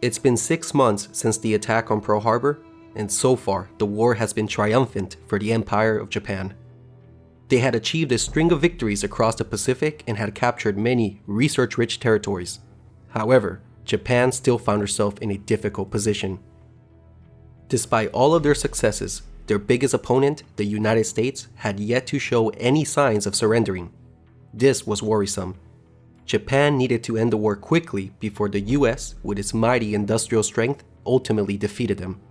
It's been 6 months since the attack on Pearl Harbor, and so far the war has been triumphant for the Empire of Japan. They had achieved a string of victories across the Pacific and had captured many resource-rich territories. However, Japan still found herself in a difficult position. Despite all of their successes, their biggest opponent, the United States, had yet to show any signs of surrendering. This was worrisome. Japan needed to end the war quickly before the US, with its mighty industrial strength, ultimately defeated them.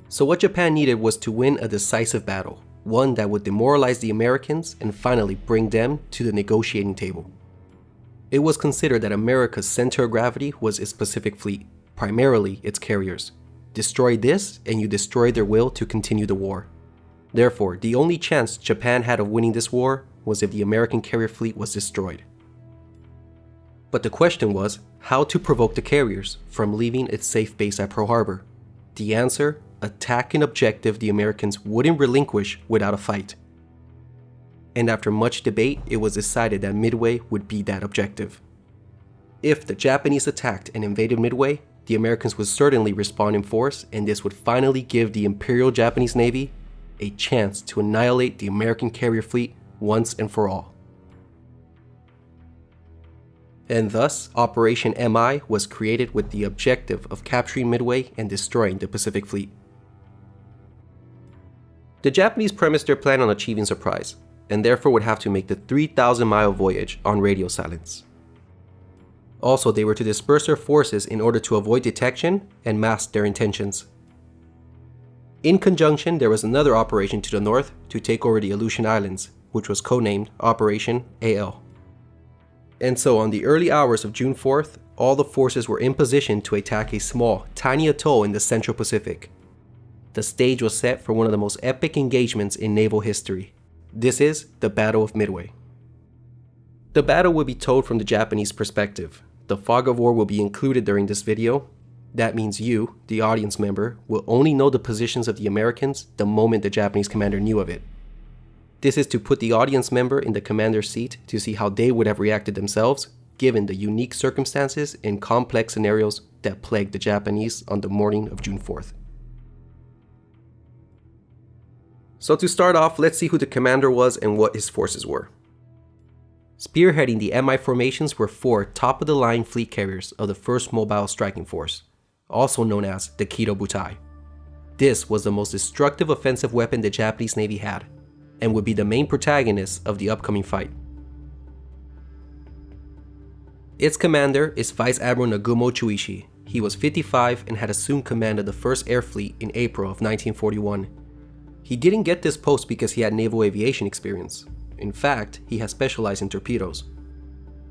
So what Japan needed was to win a decisive battle, one that would demoralize the Americans and finally bring them to the negotiating table. It was considered that America's center of gravity was its Pacific Fleet, primarily its carriers. Destroy this and you destroy their will to continue the war. Therefore, the only chance Japan had of winning this war was if the American carrier fleet was destroyed. But the question was, how to provoke the carriers from leaving its safe base at Pearl Harbor? The answer, attack an objective the Americans wouldn't relinquish without a fight. And after much debate, it was decided that Midway would be that objective. If the Japanese attacked and invaded Midway, the Americans would certainly respond in force, and this would finally give the Imperial Japanese Navy a chance to annihilate the American carrier fleet once and for all. And thus, Operation MI was created with the objective of capturing Midway and destroying the Pacific Fleet. The Japanese premised their plan on achieving surprise, and therefore would have to make the 3,000-mile voyage on radio silence. Also, they were to disperse their forces in order to avoid detection and mask their intentions. In conjunction, there was another operation to the north to take over the Aleutian Islands, which was codenamed Operation AL. And so on the early hours of June 4th, all the forces were in position to attack a small, tiny atoll in the Central Pacific. The stage was set for one of the most epic engagements in naval history. This is the Battle of Midway. The battle will be told from the Japanese perspective. The fog of war will be included during this video. That means you, the audience member, will only know the positions of the Americans the moment the Japanese commander knew of it. This is to put the audience member in the commander's seat to see how they would have reacted themselves, given the unique circumstances and complex scenarios that plagued the Japanese on the morning of June 4th. So to start off, let's see who the commander was and what his forces were. Spearheading the MI formations were 4 top-of-the-line fleet carriers of the 1st Mobile Striking Force, also known as the Kido Butai. This was the most destructive offensive weapon the Japanese Navy had, and would be the main protagonist of the upcoming fight. Its commander is Vice Admiral Nagumo Chuishi. He was 55 and had assumed command of the 1st Air Fleet in April of 1941. He didn't get this post because he had naval aviation experience. In fact, he has specialized in torpedoes.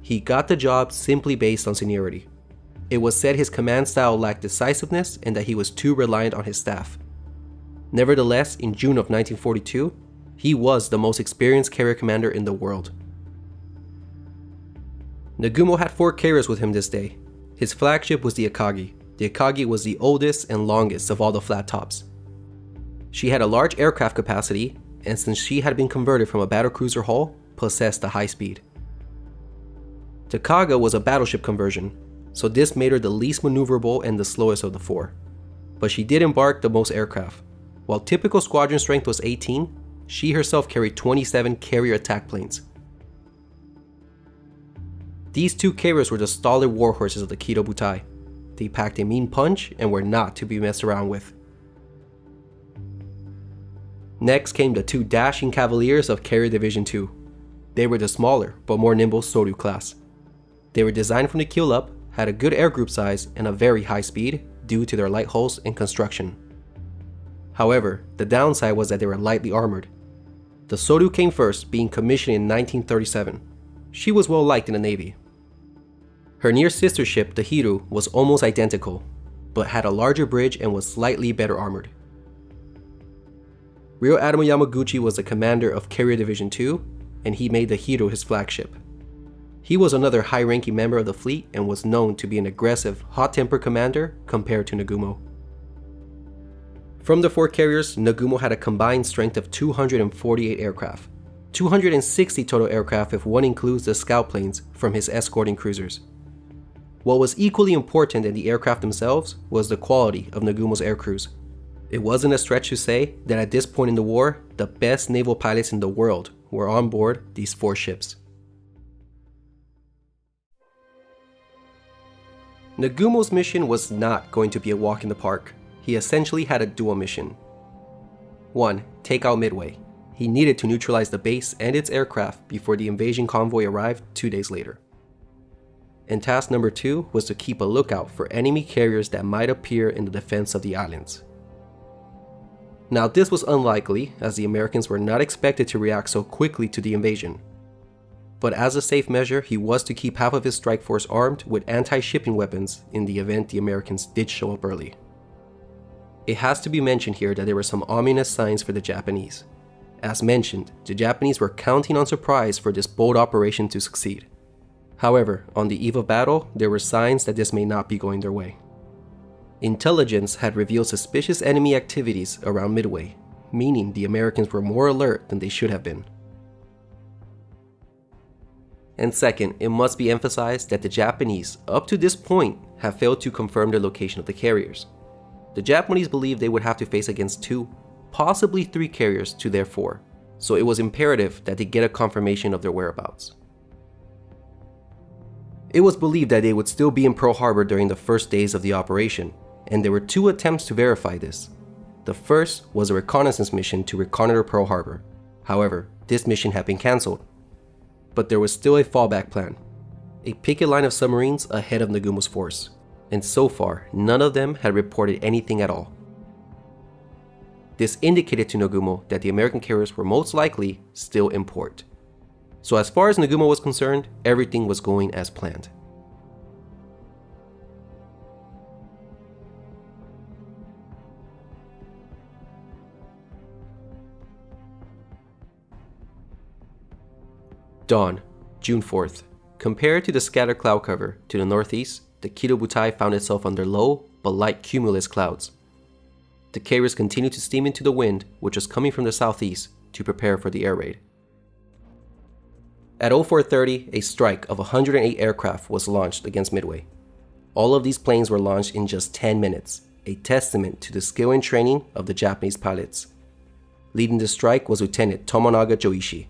He got the job simply based on seniority. It was said his command style lacked decisiveness and that he was too reliant on his staff. Nevertheless, in June of 1942, he was the most experienced carrier commander in the world. Nagumo had 4 carriers with him this day. His flagship was the Akagi. The Akagi was the oldest and longest of all the flat tops. She had a large aircraft capacity, and since she had been converted from a battlecruiser hull, possessed a high speed. The Kaga was a battleship conversion, so this made her the least maneuverable and the slowest of the 4. But she did embark the most aircraft. While typical squadron strength was 18, she herself carried 27 carrier attack planes. These 2 carriers were the stolid warhorses of the Kido Butai. They packed a mean punch and were not to be messed around with. Next came the 2 dashing cavaliers of Carrier Division 2. They were the smaller but more nimble Soryu class. They were designed from the keel up, had a good air group size, and a very high speed due to their light hulls and construction. However, the downside was that they were lightly armored. The Soryu came first, being commissioned in 1937. She was well liked in the Navy. Her near sister ship, the Hiru, was almost identical, but had a larger bridge and was slightly better armored. Rear Admiral Yamaguchi was the commander of Carrier Division 2, and he made the Hiru his flagship. He was another high-ranking member of the fleet and was known to be an aggressive, hot-tempered commander compared to Nagumo. From the 4 carriers, Nagumo had a combined strength of 248 aircraft, 260 total aircraft if one includes the scout planes from his escorting cruisers. What was equally important than the aircraft themselves was the quality of Nagumo's aircrews. It wasn't a stretch to say that at this point in the war, the best naval pilots in the world were on board these 4 ships. Nagumo's mission was not going to be a walk in the park. He essentially had a dual mission. 1. Take out Midway. He needed to neutralize the base and its aircraft before the invasion convoy arrived 2 days later. And task number 2 was to keep a lookout for enemy carriers that might appear in the defense of the islands. Now this was unlikely, as the Americans were not expected to react so quickly to the invasion. But as a safe measure, he was to keep half of his strike force armed with anti-shipping weapons in the event the Americans did show up early. It has to be mentioned here that there were some ominous signs for the Japanese. As mentioned, the Japanese were counting on surprise for this bold operation to succeed. However, on the eve of battle, there were signs that this may not be going their way. Intelligence had revealed suspicious enemy activities around Midway, meaning the Americans were more alert than they should have been. And second, it must be emphasized that the Japanese, up to this point, have failed to confirm the location of the carriers. The Japanese believed they would have to face against 2, possibly 3 carriers to their 4, so it was imperative that they get a confirmation of their whereabouts. It was believed that they would still be in Pearl Harbor during the first days of the operation, and there were 2 attempts to verify this. The first was a reconnaissance mission to reconnoiter Pearl Harbor. However, this mission had been cancelled. But there was still a fallback plan, a picket line of submarines ahead of Nagumo's force, and so far, none of them had reported anything at all. This indicated to Nagumo that the American carriers were most likely still in port. So as far as Nagumo was concerned, everything was going as planned. Dawn, June 4th. Compared to the scattered cloud cover to the northeast, the Kido Butai found itself under low but light cumulus clouds. The carriers continued to steam into the wind, which was coming from the southeast, to prepare for the air raid. At 0430, a strike of 108 aircraft was launched against Midway. All of these planes were launched in just 10 minutes, a testament to the skill and training of the Japanese pilots. Leading the strike was Lieutenant Tomonaga Joichi.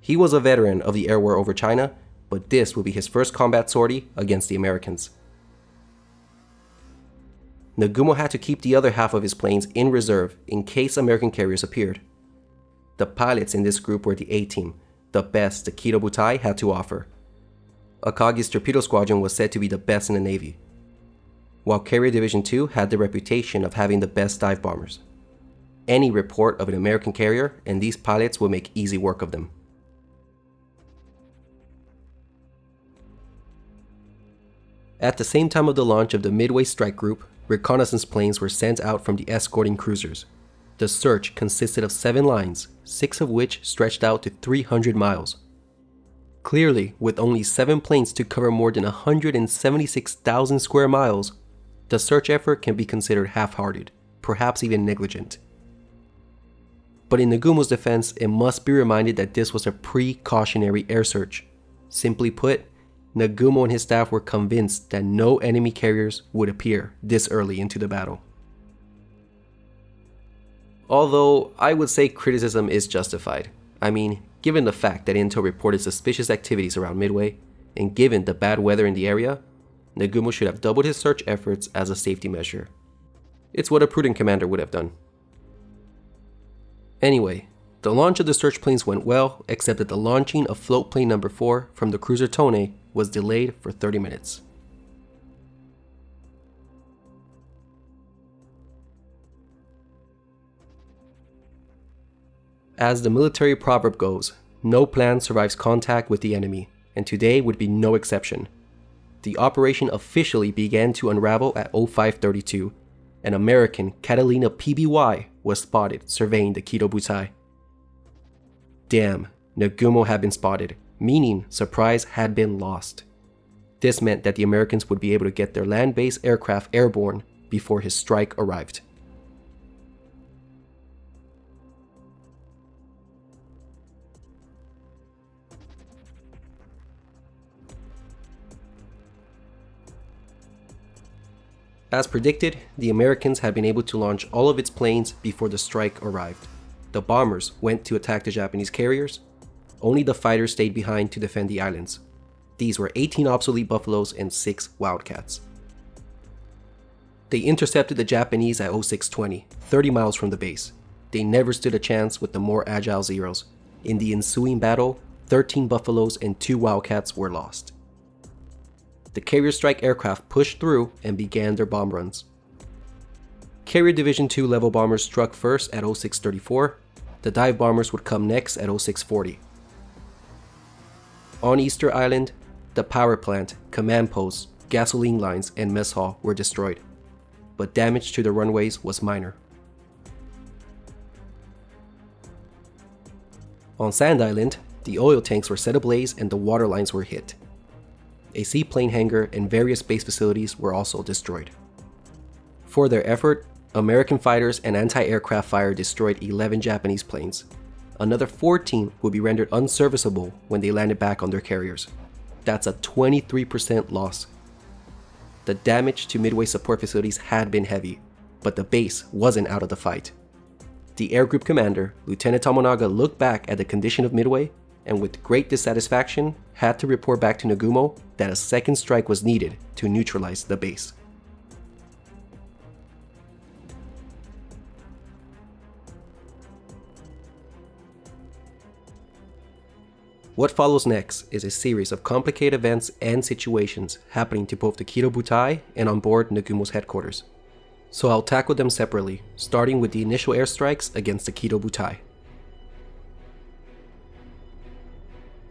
He was a veteran of the air war over China, but this would be his first combat sortie against the Americans. Nagumo had to keep the other half of his planes in reserve in case American carriers appeared. The pilots in this group were the A-Team, the best the Kido Butai had to offer. Akagi's torpedo squadron was said to be the best in the Navy, while Carrier Division 2 had the reputation of having the best dive bombers. Any report of an American carrier, and these pilots would make easy work of them. At the same time of the launch of the Midway strike group, reconnaissance planes were sent out from the escorting cruisers. The search consisted of 7 lines, 6 of which stretched out to 300 miles. Clearly, with only 7 planes to cover more than 176,000 square miles, the search effort can be considered half-hearted, perhaps even negligent. But in Nagumo's defense, it must be reminded that this was a precautionary air search. Simply put, Nagumo and his staff were convinced that no enemy carriers would appear this early into the battle. Although, I would say criticism is justified. I mean, given the fact that Intel reported suspicious activities around Midway, and given the bad weather in the area, Nagumo should have doubled his search efforts as a safety measure. It's what a prudent commander would have done. Anyway, the launch of the search planes went well, except that the launching of float plane number 4 from the cruiser Tone was delayed for 30 minutes. As the military proverb goes, no plan survives contact with the enemy, and today would be no exception. The operation officially began to unravel at 0532. An American Catalina PBY was spotted surveying the Kido Butai. Damn, Nagumo had been spotted, meaning surprise had been lost. This meant that the Americans would be able to get their land-based aircraft airborne before his strike arrived. As predicted, the Americans had been able to launch all of its planes before the strike arrived. The bombers went to attack the Japanese carriers. Only the fighters stayed behind to defend the islands. These were 18 obsolete Buffaloes and 6 Wildcats. They intercepted the Japanese at 0620, 30 miles from the base. They never stood a chance with the more agile Zeros. In the ensuing battle, 13 Buffaloes and 2 Wildcats were lost. The Carrier Strike aircraft pushed through and began their bomb runs. Carrier Division 2 level bombers struck first at 0634. The dive bombers would come next at 0640. On Easter Island, the power plant, command posts, gasoline lines, and mess hall were destroyed, but damage to the runways was minor. On Sand Island, the oil tanks were set ablaze and the water lines were hit. A seaplane hangar and various base facilities were also destroyed. For their effort, American fighters and anti-aircraft fire destroyed 11 Japanese planes. Another 14 would be rendered unserviceable when they landed back on their carriers. That's a 23% loss. The damage to Midway support facilities had been heavy, but the base wasn't out of the fight. The air group commander, Lieutenant Tomonaga, looked back at the condition of Midway and with great dissatisfaction had to report back to Nagumo that a second strike was needed to neutralize the base. What follows next is a series of complicated events and situations happening to both the Kido Butai and on board Nagumo's headquarters. So I'll tackle them separately, starting with the initial airstrikes against the Kido Butai.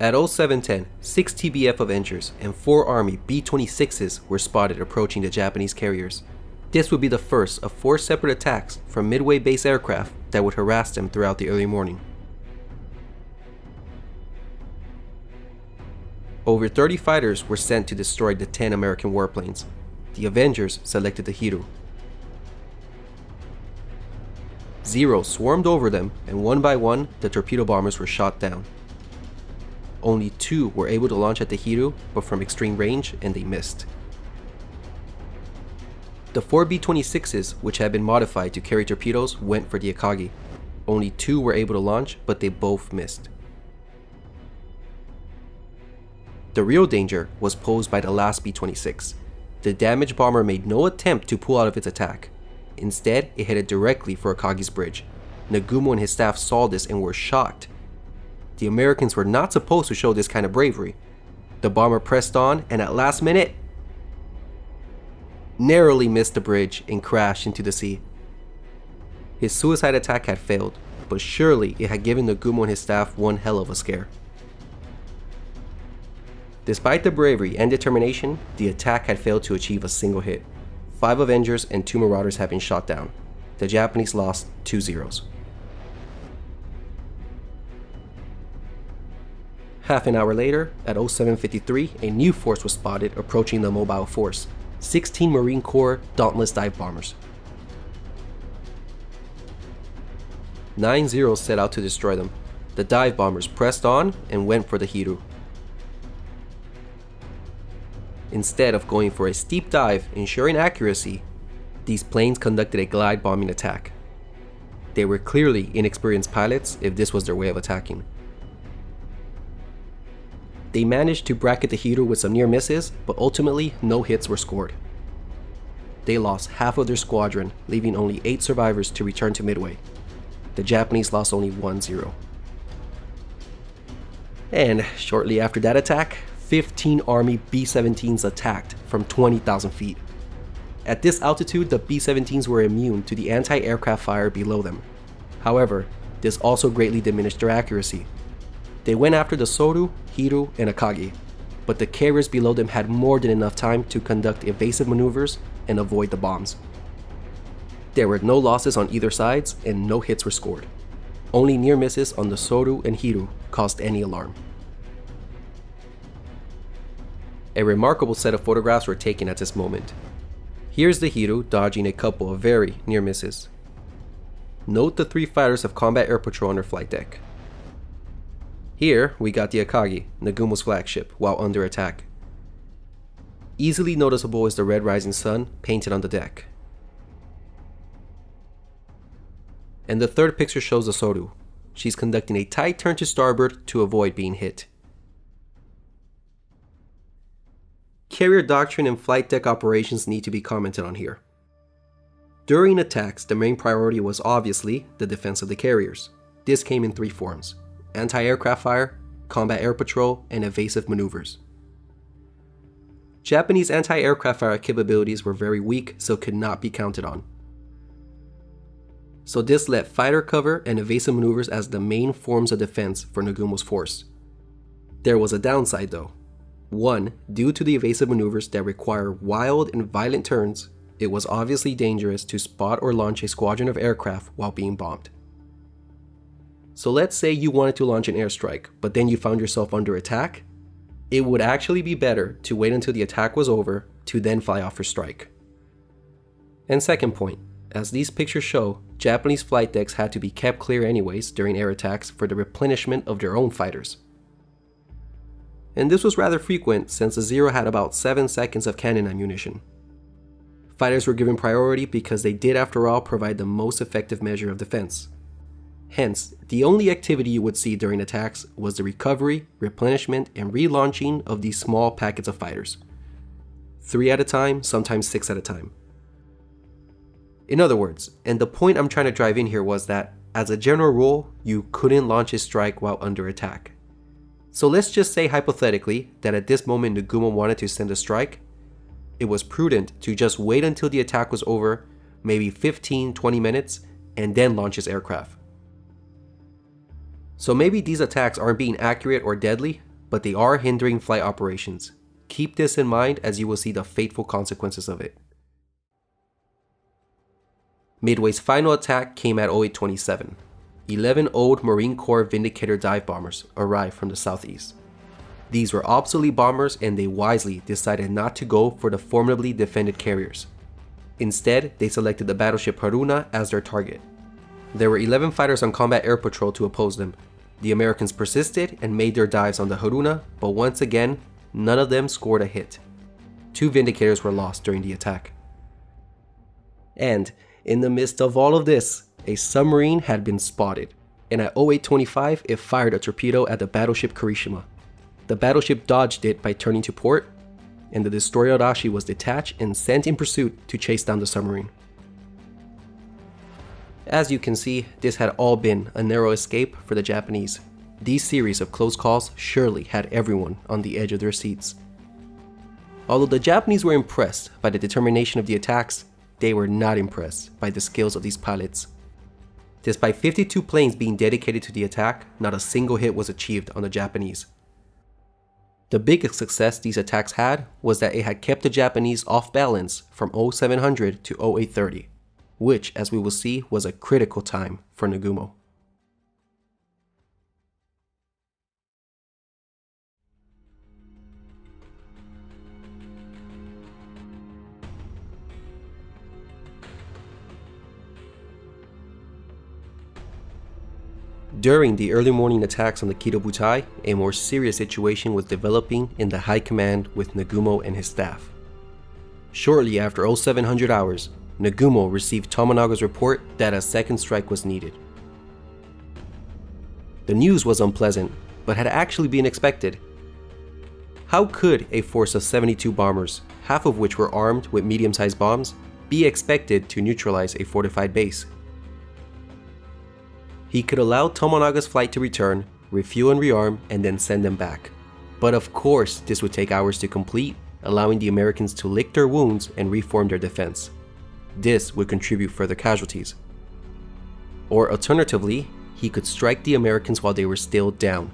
At 0710, 6 TBF Avengers and 4 Army B-26s were spotted approaching the Japanese carriers. This would be the first of 4 separate attacks from Midway base aircraft that would harass them throughout the early morning. Over 30 fighters were sent to destroy the 10 American warplanes. The Avengers selected the Hiru. Zero swarmed over them, and one by one, the torpedo bombers were shot down. Only 2 were able to launch at the Hiru, but from extreme range, and they missed. The 4 B-26s, which had been modified to carry torpedoes, went for the Akagi. Only 2 were able to launch, but they both missed. The real danger was posed by the last B-26. The damaged bomber made no attempt to pull out of its attack. Instead, it headed directly for Akagi's bridge. Nagumo and his staff saw this and were shocked. The Americans were not supposed to show this kind of bravery. The bomber pressed on and at last minute, narrowly missed the bridge and crashed into the sea. His suicide attack had failed, but surely it had given Nagumo and his staff one hell of a scare. Despite the bravery and determination, the attack had failed to achieve a single hit. 5 Avengers and 2 Marauders had been shot down. The Japanese lost 2 Zeros. Half an hour later, at 0753, a new force was spotted approaching the mobile force. 16 Marine Corps Dauntless dive bombers. 9 Zeros set out to destroy them. The dive bombers pressed on and went for the Hiru. Instead of going for a steep dive, ensuring accuracy, these planes conducted a glide bombing attack. They were clearly inexperienced pilots if this was their way of attacking. They managed to bracket the Hiru with some near misses, but ultimately no hits were scored. They lost half of their squadron, leaving only 8 survivors to return to Midway. The Japanese lost only 1 Zero. And shortly after that attack, 15 Army B-17s attacked from 20,000 feet. At this altitude, the B-17s were immune to the anti-aircraft fire below them. However, this also greatly diminished their accuracy. They went after the Soru, Hiru, and Akagi, but the carriers below them had more than enough time to conduct evasive maneuvers and avoid the bombs. There were no losses on either sides and no hits were scored. Only near misses on the Soru and Hiru caused any alarm. A remarkable set of photographs were taken at this moment. Here's the Hiru dodging a couple of very near misses. Note the 3 fighters of Combat Air Patrol on their flight deck. Here we got the Akagi, Nagumo's flagship, while under attack. Easily noticeable is the red rising sun painted on the deck. And the third picture shows the Soru. She's conducting a tight turn to starboard to avoid being hit. Carrier doctrine and flight deck operations need to be commented on here. During attacks, the main priority was obviously the defense of the carriers. This came in three forms: anti-aircraft fire, combat air patrol, and evasive maneuvers. Japanese anti-aircraft fire capabilities were very weak, so could not be counted on. So this left fighter cover and evasive maneuvers as the main forms of defense for Nagumo's force. There was a downside though. One, due to the evasive maneuvers that require wild and violent turns, it was obviously dangerous to spot or launch a squadron of aircraft while being bombed. So let's say you wanted to launch an airstrike, but then you found yourself under attack. It would actually be better to wait until the attack was over to then fly off for strike. And second point, as these pictures show, Japanese flight decks had to be kept clear anyways during air attacks for the replenishment of their own fighters. And this was rather frequent since the Zero had about 7 seconds of cannon ammunition. Fighters were given priority because they did after all provide the most effective measure of defense. Hence, the only activity you would see during attacks was the recovery, replenishment, and relaunching of these small packets of fighters. 3 at a time, sometimes 6 at a time. In other words, and the point I'm trying to drive in here was that, as a general rule, you couldn't launch a strike while under attack. So let's just say hypothetically that at this moment Nagumo wanted to send a strike. It was prudent to just wait until the attack was over, maybe 15-20 minutes, and then launch his aircraft. So maybe these attacks aren't being accurate or deadly, but they are hindering flight operations. Keep this in mind as you will see the fateful consequences of it. Midway's final attack came at 0827. 11 old Marine Corps Vindicator dive bombers arrived from the southeast. These were obsolete bombers and they wisely decided not to go for the formidably defended carriers. Instead, they selected the battleship Haruna as their target. There were 11 fighters on combat air patrol to oppose them. The Americans persisted and made their dives on the Haruna, but once again, none of them scored a hit. 2 Vindicators were lost during the attack. And, in the midst of all of this, a submarine had been spotted, and at 0825 it fired a torpedo at the battleship Kirishima. The battleship dodged it by turning to port, and the destroyer Arashi was detached and sent in pursuit to chase down the submarine. As you can see, this had all been a narrow escape for the Japanese. These series of close calls surely had everyone on the edge of their seats. Although the Japanese were impressed by the determination of the attacks, they were not impressed by the skills of these pilots. Despite 52 planes being dedicated to the attack, not a single hit was achieved on the Japanese. The biggest success these attacks had was that it had kept the Japanese off balance from 0700 to 0830, which, as we will see, was a critical time for Nagumo. During the early morning attacks on the Kido Butai, a more serious situation was developing in the high command with Nagumo and his staff. Shortly after 0700 hours, Nagumo received Tomonaga's report that a second strike was needed. The news was unpleasant, but had actually been expected. How could a force of 72 bombers, half of which were armed with medium-sized bombs, be expected to neutralize a fortified base? He could allow Tomonaga's flight to return, refuel and rearm, and then send them back. But of course, this would take hours to complete, allowing the Americans to lick their wounds and reform their defense. This would contribute further casualties. Or alternatively, he could strike the Americans while they were still down.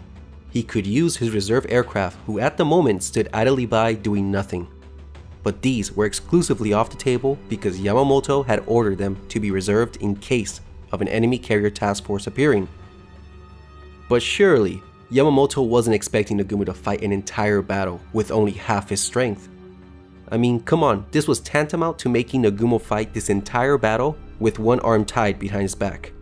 He could use his reserve aircraft, who at the moment stood idly by doing nothing. But these were exclusively off the table because Yamamoto had ordered them to be reserved in case of an enemy carrier task force appearing. But surely, Yamamoto wasn't expecting Nagumo to fight an entire battle with only half his strength. I mean, come on, this was tantamount to making Nagumo fight this entire battle with one arm tied behind his back.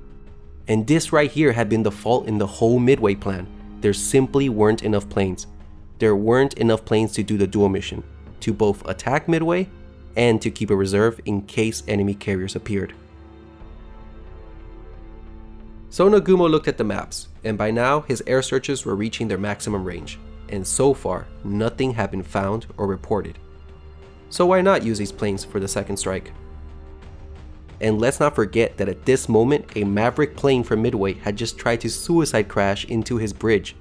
And this right here had been the fault in the whole Midway plan. There simply weren't enough planes. There weren't enough planes to do the dual mission. to both attack Midway and to keep a reserve in case enemy carriers appeared. So Nagumo looked at the maps, and by now his air searches were reaching their maximum range, and so far nothing had been found or reported. So why not use these planes for the second strike? And let's not forget that at this moment a Maverick plane from Midway had just tried to suicide crash into his bridge.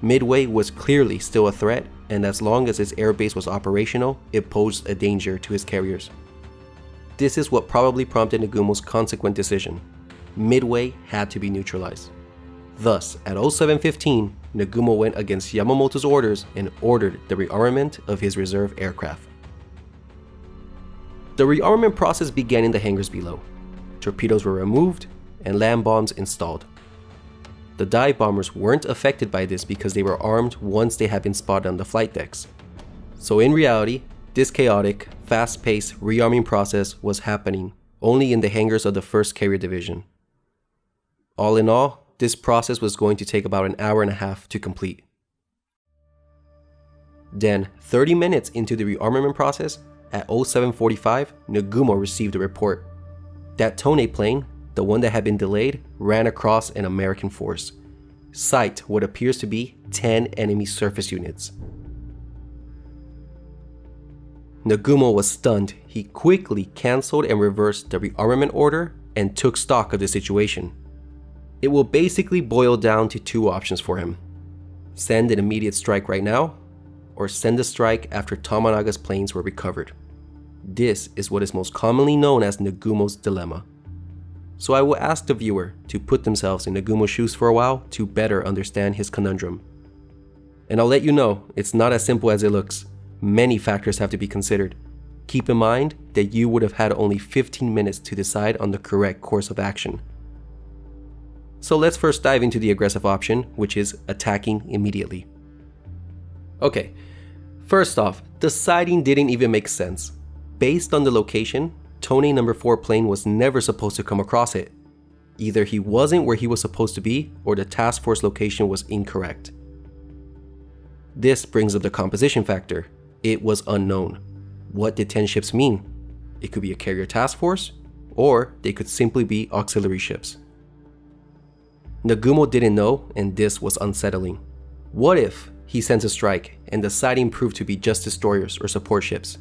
Midway was clearly still a threat, and as long as his airbase was operational, it posed a danger to his carriers. This is what probably prompted Nagumo's consequent decision. Midway had to be neutralized. Thus, at 07:15, Nagumo went against Yamamoto's orders and ordered the rearmament of his reserve aircraft. The rearmament process began in the hangars below. Torpedoes were removed and land bombs installed. The dive bombers weren't affected by this because they were armed once they had been spotted on the flight decks. So in reality, this chaotic, fast-paced rearming process was happening only in the hangars of the 1st Carrier Division. All in all, this process was going to take about an hour and a half to complete. Then, 30 minutes into the rearmament process, at 07:45, Nagumo received a report. That Tone plane, the one that had been delayed, ran across an American force. Sight what appears to be 10 enemy surface units. Nagumo was stunned. He quickly cancelled and reversed the rearmament order and took stock of the situation. It will basically boil down to two options for him. Send an immediate strike right now, or send a strike after Tomonaga's planes were recovered. This is what is most commonly known as Nagumo's dilemma. So I will ask the viewer to put themselves in Nagumo's shoes for a while to better understand his conundrum. And I'll let you know, it's not as simple as it looks. Many factors have to be considered. Keep in mind that you would have had only 15 minutes to decide on the correct course of action. So let's first dive into the aggressive option, which is attacking immediately. Okay, first off, the sighting didn't even make sense. Based on the location, Tone No. 4 plane was never supposed to come across it. Either he wasn't where he was supposed to be, or the task force location was incorrect. This brings up the composition factor. It was unknown. What did 10 ships mean? It could be a carrier task force, or they could simply be auxiliary ships. Nagumo didn't know, and this was unsettling. What if he sends a strike and the sighting proved to be just destroyers or support ships?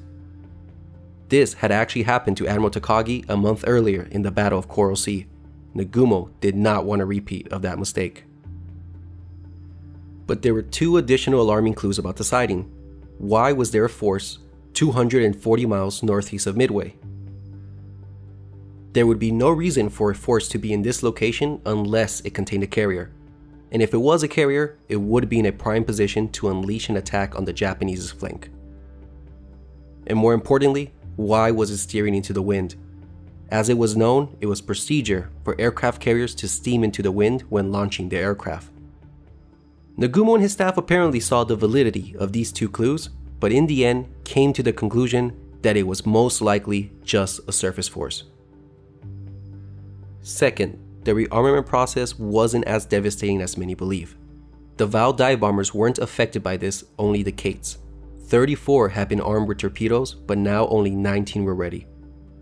This had actually happened to Admiral Takagi a month earlier in the Battle of Coral Sea. Nagumo did not want a repeat of that mistake. But there were two additional alarming clues about the sighting. Why was there a force 240 miles northeast of Midway? There would be no reason for a force to be in this location unless it contained a carrier. And if it was a carrier, it would be in a prime position to unleash an attack on the Japanese's flank. And more importantly, why was it steering into the wind? As it was known, it was procedure for aircraft carriers to steam into the wind when launching their aircraft. Nagumo and his staff apparently saw the validity of these two clues, but in the end came to the conclusion that it was most likely just a surface force. Second, the rearmament process wasn't as devastating as many believe. The Val dive bombers weren't affected by this, only the Kates. 34 had been armed with torpedoes, but now only 19 were ready.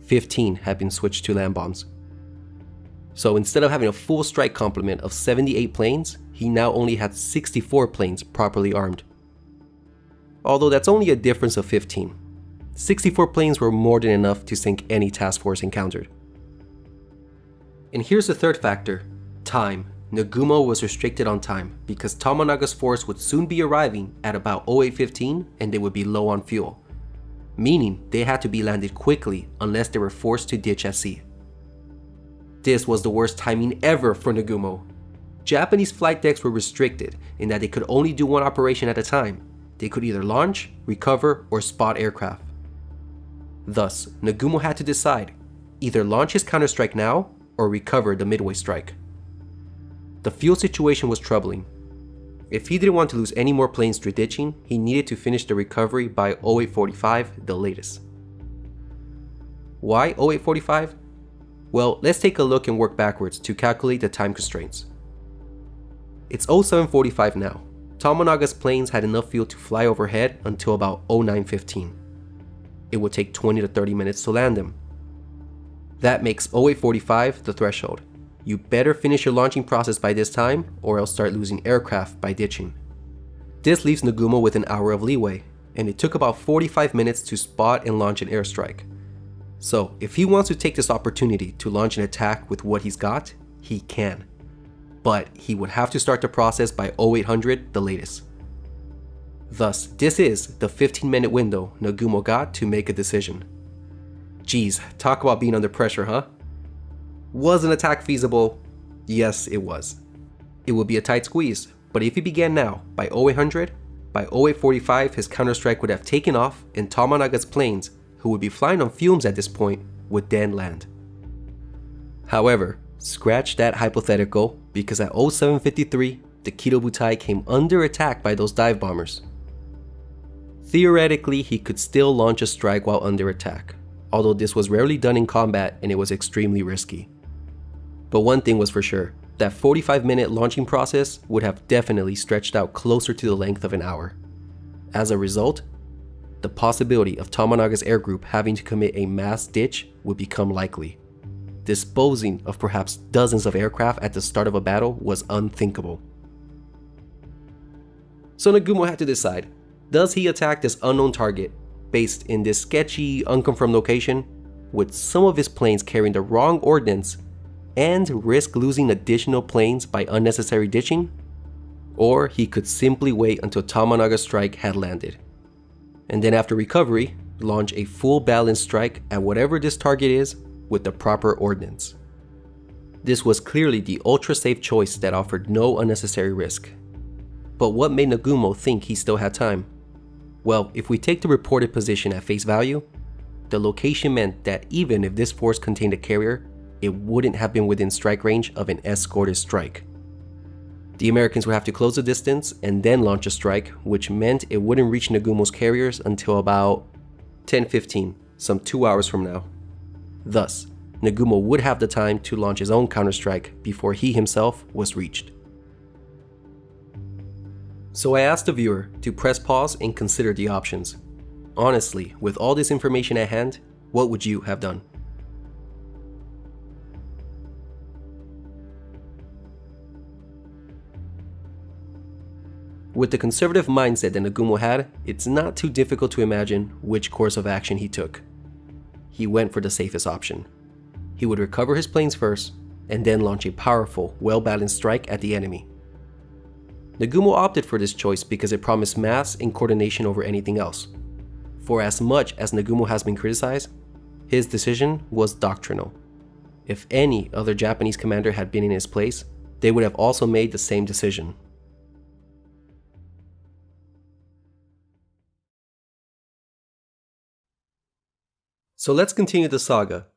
15 had been switched to land bombs. So instead of having a full strike complement of 78 planes, he now only had 64 planes properly armed. Although that's only a difference of 15. 64 planes were more than enough to sink any task force encountered. And here's the third factor, time. Nagumo was restricted on time because Tomonaga's force would soon be arriving at about 08:15 and they would be low on fuel, meaning they had to be landed quickly unless they were forced to ditch at sea. This was the worst timing ever for Nagumo. Japanese flight decks were restricted in that they could only do one operation at a time. They could either launch, recover, or spot aircraft. Thus, Nagumo had to decide, either launch his counterstrike now or recover the Midway strike. The fuel situation was troubling. If he didn't want to lose any more planes through ditching, he needed to finish the recovery by 08:45 the latest. Why 08:45? Well, let's take a look and work backwards to calculate the time constraints. It's 07:45 now. Tomonaga's planes had enough fuel to fly overhead until about 0915. It would take 20 to 30 minutes to land them. That makes 0845 the threshold. You better finish your launching process by this time or else start losing aircraft by ditching. This leaves Nagumo with an hour of leeway, and it took about 45 minutes to spot and launch an airstrike. So if he wants to take this opportunity to launch an attack with what he's got, he can. But he would have to start the process by 0800 the latest. Thus, this is the 15-minute window Nagumo got to make a decision. Geez, talk about being under pressure, huh? Was an attack feasible? Yes, it was. It would be a tight squeeze, but if he began now, by 0800, by 0845 his counterstrike would have taken off and Tomonaga's planes, who would be flying on fumes at this point, would then land. However, scratch that hypothetical because at 0753, the Kido Butai came under attack by those dive bombers. Theoretically, he could still launch a strike while under attack, although this was rarely done in combat and it was extremely risky. But one thing was for sure, that 45-minute launching process would have definitely stretched out closer to the length of an hour. As a result, the possibility of Tomonaga's air group having to commit a mass ditch would become likely. Disposing of perhaps dozens of aircraft at the start of a battle was unthinkable. So Nagumo had to decide, does he attack this unknown target based in this sketchy, unconfirmed location with some of his planes carrying the wrong ordnance and risk losing additional planes by unnecessary ditching? Or he could simply wait until Tomonaga's strike had landed, and then after recovery, launch a full balanced strike at whatever this target is with the proper ordnance. This was clearly the ultra-safe choice that offered no unnecessary risk. But what made Nagumo think he still had time? Well, if we take the reported position at face value, the location meant that even if this force contained a carrier, it wouldn't have been within strike range of an escorted strike. The Americans would have to close the distance and then launch a strike, which meant it wouldn't reach Nagumo's carriers until about 10:15, some 2 hours from now. Thus, Nagumo would have the time to launch his own counterstrike before he himself was reached. So I asked the viewer to press pause and consider the options. Honestly, with all this information at hand, what would you have done? With the conservative mindset that Nagumo had, it's not too difficult to imagine which course of action he took. He went for the safest option. He would recover his planes first, and then launch a powerful, well-balanced strike at the enemy. Nagumo opted for this choice because it promised mass and coordination over anything else. For as much as Nagumo has been criticized, his decision was doctrinal. If any other Japanese commander had been in his place, they would have also made the same decision. So let's continue the saga.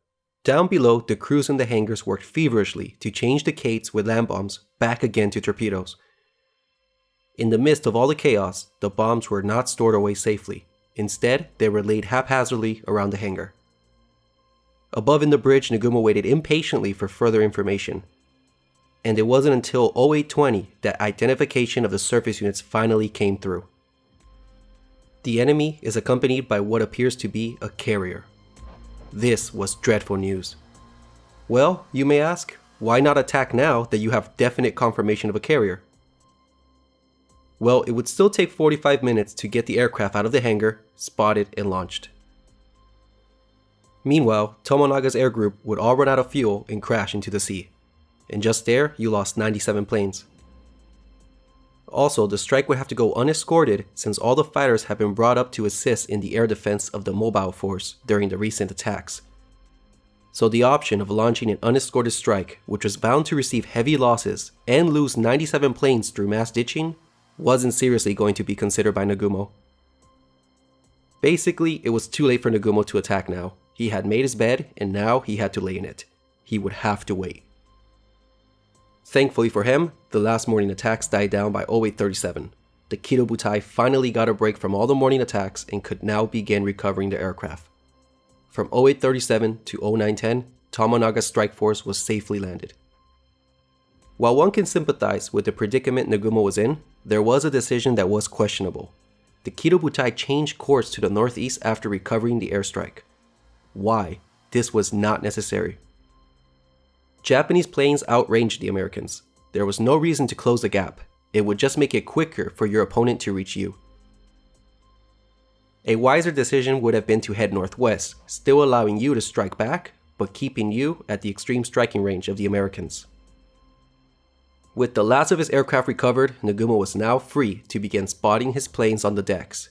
Down below, the crews in the hangars worked feverishly to change the Kates with land bombs back again to torpedoes. In the midst of all the chaos, the bombs were not stored away safely. Instead, they were laid haphazardly around the hangar. Above in the bridge, Nagumo waited impatiently for further information. And it wasn't until 0820 that identification of the surface units finally came through. The enemy is accompanied by what appears to be a carrier. This was dreadful news. Well, you may ask, why not attack now that you have definite confirmation of a carrier? Well, it would still take 45 minutes to get the aircraft out of the hangar, spotted, and launched. Meanwhile, Tomonaga's air group would all run out of fuel and crash into the sea. And just there, you lost 97 planes. Also, the strike would have to go unescorted since all the fighters had been brought up to assist in the air defense of the mobile force during the recent attacks. So the option of launching an unescorted strike, which was bound to receive heavy losses and lose 97 planes through mass ditching, wasn't seriously going to be considered by Nagumo. Basically, it was too late for Nagumo to attack now. He had made his bed and now he had to lay in it. He would have to wait. Thankfully for him, the last morning attacks died down by 0837. The Kido Butai finally got a break from all the morning attacks and could now begin recovering the aircraft. From 0837 to 0910, Tomonaga's strike force was safely landed. While one can sympathize with the predicament Nagumo was in, there was a decision that was questionable. The Kido Butai changed course to the northeast after recovering the airstrike. Why? This was not necessary. Japanese planes outranged the Americans. There was no reason to close the gap. It would just make it quicker for your opponent to reach you. A wiser decision would have been to head northwest, still allowing you to strike back, but keeping you at the extreme striking range of the Americans. With the last of his aircraft recovered, Nagumo was now free to begin spotting his planes on the decks.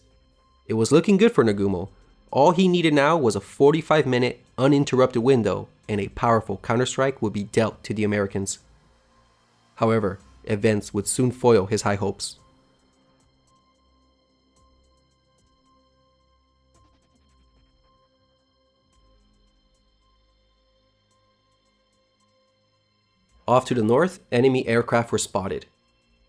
It was looking good for Nagumo. All he needed now was a 45-minute uninterrupted window, and a powerful counterstrike would be dealt to the Americans. However, events would soon foil his high hopes. Off to the north, enemy aircraft were spotted.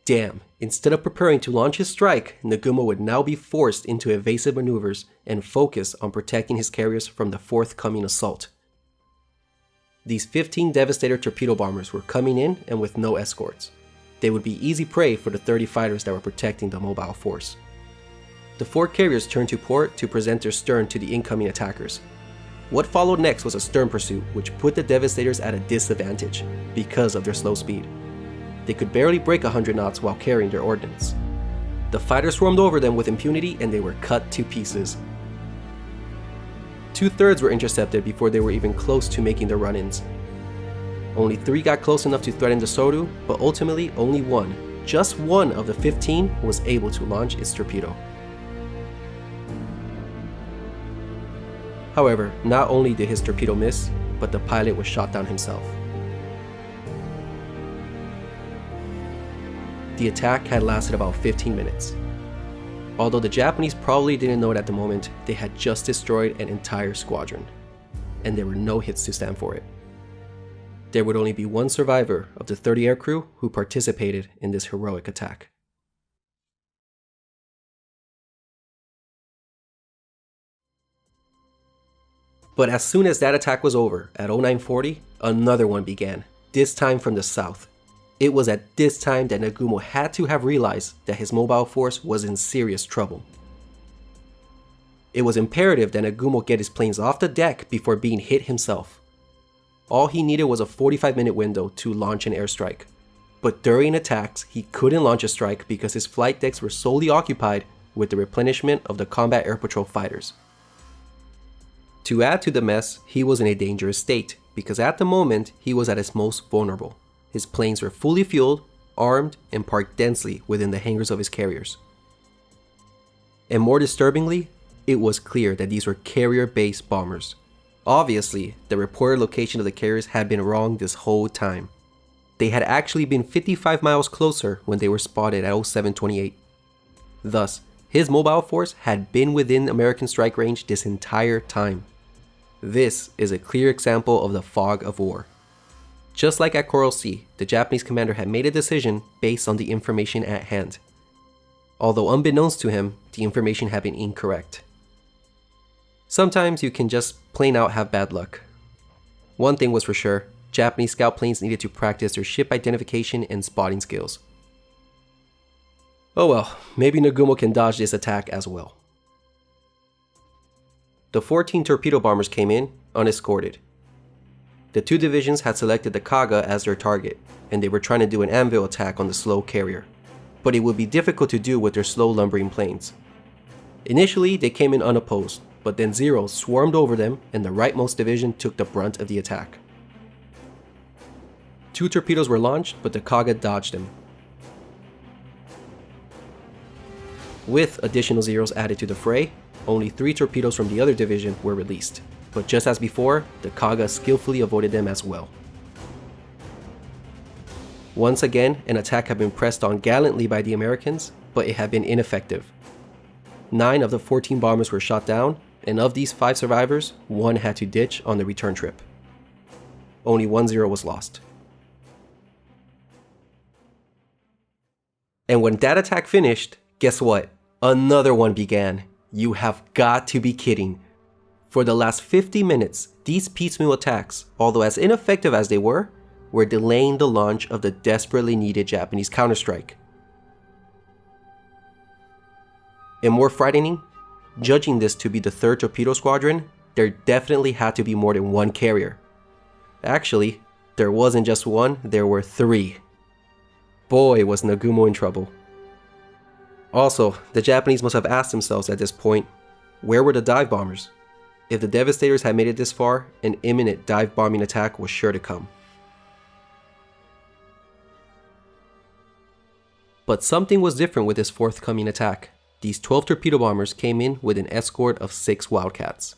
Damn, instead of preparing to launch his strike, Nagumo would now be forced into evasive maneuvers and focus on protecting his carriers from the forthcoming assault. These 15 Devastator torpedo bombers were coming in and with no escorts. They would be easy prey for the 30 fighters that were protecting the mobile force. The 4 carriers turned to port to present their stern to the incoming attackers. What followed next was a stern pursuit, which put the Devastators at a disadvantage because of their slow speed. They could barely break 100 knots while carrying their ordnance. The fighters swarmed over them with impunity and they were cut to pieces. 2/3 were intercepted before they were even close to making their run-ins. Only 3 got close enough to threaten the Soru, but ultimately only one, just one of the 15, was able to launch its torpedo. However, not only did his torpedo miss, but the pilot was shot down himself. The attack had lasted about 15 minutes. Although the Japanese probably didn't know it at the moment, they had just destroyed an entire squadron, and there were no hits to stand for it. There would only be one survivor of the 30 aircrew who participated in this heroic attack. But as soon as that attack was over, at 0940, another one began, this time from the south. It was at this time that Nagumo had to have realized that his mobile force was in serious trouble. It was imperative that Nagumo get his planes off the deck before being hit himself. All he needed was a 45-minute window to launch an airstrike. But during attacks, he couldn't launch a strike because his flight decks were solely occupied with the replenishment of the combat air patrol fighters. To add to the mess, he was in a dangerous state because at the moment he was at his most vulnerable. His planes were fully fueled, armed, and parked densely within the hangars of his carriers. And more disturbingly, it was clear that these were carrier-based bombers. Obviously, the reported location of the carriers had been wrong this whole time. They had actually been 55 miles closer when they were spotted at 0728. Thus, his mobile force had been within American strike range this entire time. This is a clear example of the fog of war. Just like at Coral Sea, the Japanese commander had made a decision based on the information at hand. Although unbeknownst to him, the information had been incorrect. Sometimes you can just plain out have bad luck. One thing was for sure, Japanese scout planes needed to practice their ship identification and spotting skills. Oh well, maybe Nagumo can dodge this attack as well. The 14 torpedo bombers came in, unescorted. The 2 divisions had selected the Kaga as their target, and they were trying to do an anvil attack on the slow carrier. But it would be difficult to do with their slow lumbering planes. Initially, they came in unopposed, but then Zeros swarmed over them and the rightmost division took the brunt of the attack. 2 torpedoes were launched, but the Kaga dodged them. With additional Zeros added to the fray, only 3 torpedoes from the other division were released, but just as before, the Kaga skillfully avoided them as well. Once again, an attack had been pressed on gallantly by the Americans, but it had been ineffective. 9 of the 14 bombers were shot down, and of these 5 survivors, 1 had to ditch on the return trip. Only 1 Zero was lost. And when that attack finished, guess what? Another one began. You have got to be kidding. For the last 50 minutes, these piecemeal attacks, although as ineffective as they were were delaying the launch of the desperately needed Japanese counterstrike. And more frightening, judging this to be the 3rd torpedo squadron, there definitely had to be more than one carrier. Actually, there wasn't just one, there were 3. Boy, was Nagumo in trouble. Also, the Japanese must have asked themselves at this point, where were the dive bombers? If the Devastators had made it this far, an imminent dive bombing attack was sure to come. But something was different with this forthcoming attack. These 12 torpedo bombers came in with an escort of 6 Wildcats.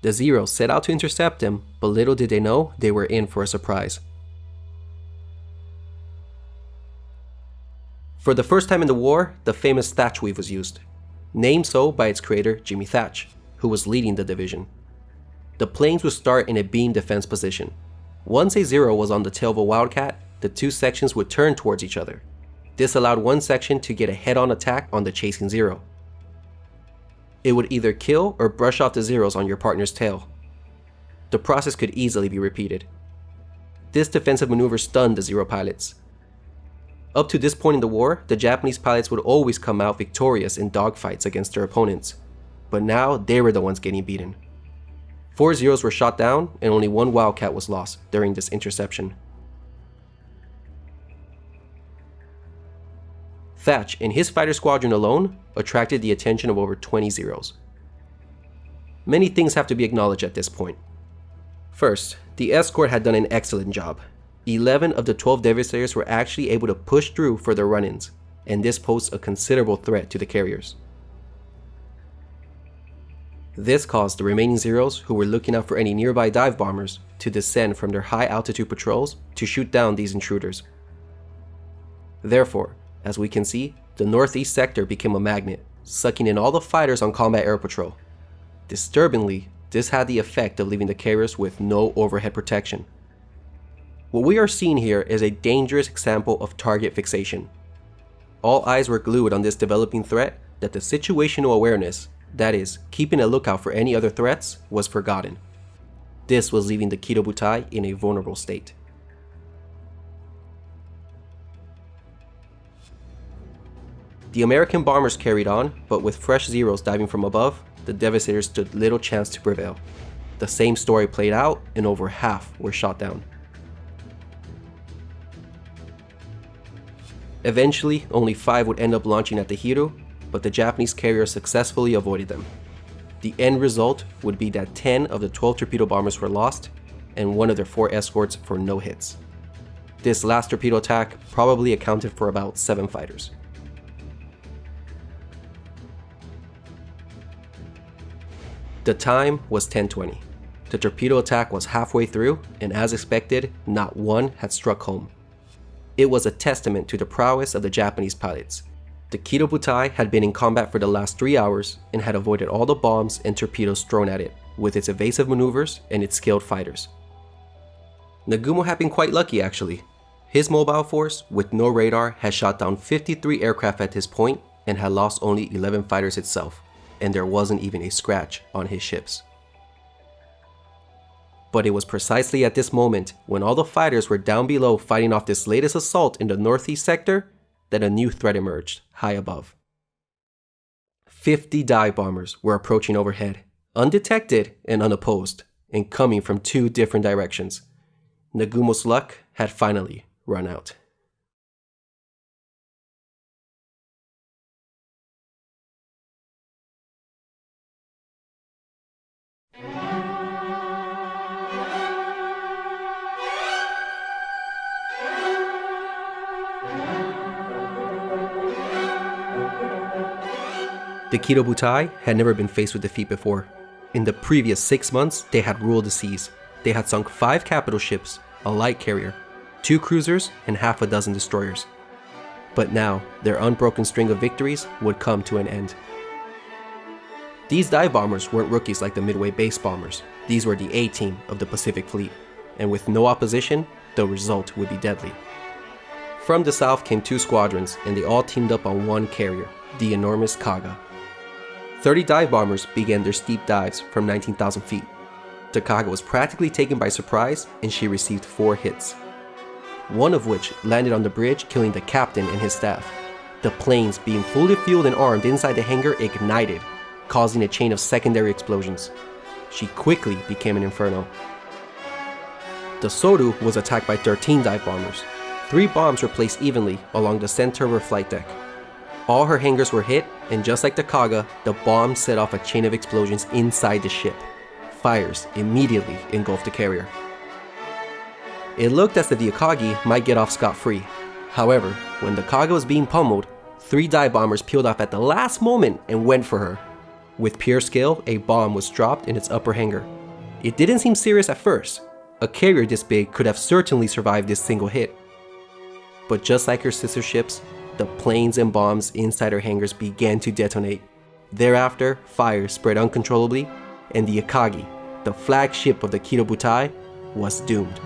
The Zeros set out to intercept them, but little did they know they were in for a surprise. For the first time in the war, the famous Thatch Weave was used, named so by its creator Jimmy Thatch, who was leading the division. The planes would start in a beam defense position. Once a Zero was on the tail of a Wildcat, the 2 sections would turn towards each other. This allowed one section to get a head-on attack on the chasing Zero. It would either kill or brush off the Zeros on your partner's tail. The process could easily be repeated. This defensive maneuver stunned the Zero pilots. Up to this point in the war, the Japanese pilots would always come out victorious in dogfights against their opponents, but now they were the ones getting beaten. 4 Zeros were shot down and only 1 Wildcat was lost during this interception. Thatch and his fighter squadron alone attracted the attention of over 20 Zeros. Many things have to be acknowledged at this point. First, the escort had done an excellent job. 11 of the 12 Devastators were actually able to push through for their run-ins, and this posed a considerable threat to the carriers. This caused the remaining Zeros, who were looking out for any nearby dive bombers, to descend from their high altitude patrols to shoot down these intruders. Therefore, as we can see, the northeast sector became a magnet, sucking in all the fighters on combat air patrol. Disturbingly, this had the effect of leaving the carriers with no overhead protection. What we are seeing here is a dangerous example of target fixation. All eyes were glued on this developing threat that the situational awareness, that is, keeping a lookout for any other threats, was forgotten. This was leaving the Kido Butai in a vulnerable state. The American bombers carried on, but with fresh Zeros diving from above, the Devastators stood little chance to prevail. The same story played out, and over half were shot down. Eventually, only 5 would end up launching at the Hiru, but the Japanese carrier successfully avoided them. The end result would be that 10 of the 12 torpedo bombers were lost, and 1 of their 4 escorts for no hits. This last torpedo attack probably accounted for about 7 fighters. The time was 10:20. The torpedo attack was halfway through, and as expected, not one had struck home. It was a testament to the prowess of the Japanese pilots. The Kido Butai had been in combat for the last 3 hours and had avoided all the bombs and torpedoes thrown at it, with its evasive maneuvers and its skilled fighters. Nagumo had been quite lucky actually. His mobile force, with no radar, had shot down 53 aircraft at this point and had lost only 11 fighters itself, and there wasn't even a scratch on his ships. But it was precisely at this moment, when all the fighters were down below fighting off this latest assault in the northeast sector, that a new threat emerged high above. 50 dive bombers were approaching overhead, undetected and unopposed, and coming from 2 different directions. Nagumo's luck had finally run out. The Kido Butai had never been faced with defeat before. In the previous 6 months, they had ruled the seas. They had sunk 5 capital ships, a light carrier, 2 cruisers, and half a dozen destroyers. But now, their unbroken string of victories would come to an end. These dive bombers weren't rookies like the Midway base bombers. These were the A-team of the Pacific Fleet, and with no opposition, the result would be deadly. From the south came 2 squadrons, and they all teamed up on 1 carrier, the enormous Kaga. 30 dive bombers began their steep dives from 19,000 feet. the Kaga was practically taken by surprise and she received 4 hits. One of which landed on the bridge, killing the captain and his staff. The planes, being fully fueled and armed inside the hangar, ignited, causing a chain of secondary explosions. She quickly became an inferno. The Soru was attacked by 13 dive bombers. 3 bombs were placed evenly along the center of her flight deck. All her hangars were hit, and just like the Kaga, the bombs set off a chain of explosions inside the ship. Fires immediately engulfed the carrier. It looked as if the Akagi might get off scot-free. However, when the Kaga was being pummeled, 3 dive bombers peeled off at the last moment and went for her. With pure skill, a bomb was dropped in its upper hangar. It didn't seem serious at first. A carrier this big could have certainly survived this single hit. But just like her sister ships, the planes and bombs inside her hangars began to detonate. Thereafter, fire spread uncontrollably, and the Akagi, the flagship of the Kido Butai, was doomed.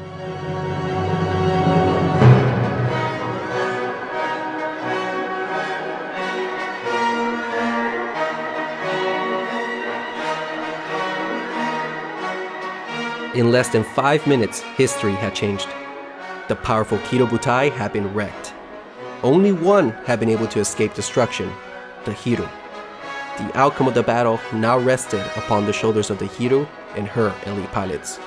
In less than 5 minutes, history had changed. The powerful Kido Butai had been wrecked. Only one had been able to escape destruction, the Hiru. The outcome of the battle now rested upon the shoulders of the Hiru and her elite pilots.